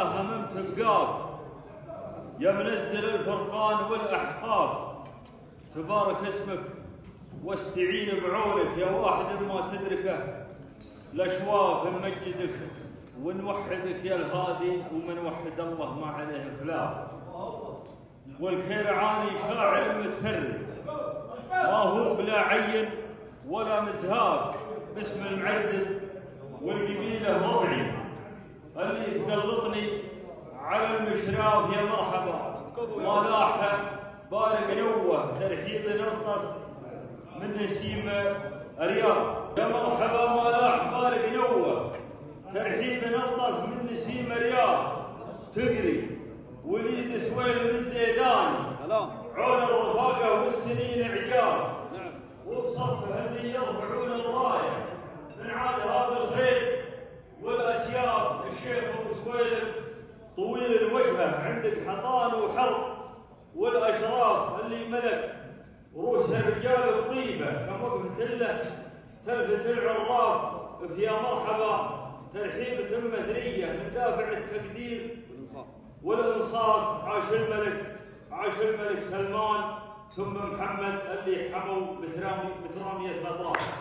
يا هممت بقاف يا منزل الفرقان والأحقاف، تبارك اسمك واستعين بعونك يا واحد ما تدركه الأشواف، نمجدك ونوحدك يا الهادي، ومن وحد الله ما عليه خلاف. والكيرعاني شاعر متفرد ما هو بلا عين ولا مزهاب، باسم المعزب والقبيله ربعي اللي تقلطني على المشراف يا مرحبا. ما لاح بارق نوه ترحيب نطق من نسيم رياض، يا مرحبا ما لاح بارق نوه ترحيب نطق من نسيم رياض. تقري وليد سويل من الزيداني عون الرفاقه والسنين عجاب، وبصفه اللي يرفعون الرايه من عادها بالخير والاسياف. الشيخ ابو سويلم طويل الوجهه عندك حطان وحرب، والاشراف اللي ملك رؤوس الرجال بطيبه كم وقفت له تلفت العراف. فيا مرحبا ترحيب ثم ثريه من دافع التقدير والانصاف. عاش الملك عاش الملك سلمان ثم محمد اللي حموا بثراميه الاطراف.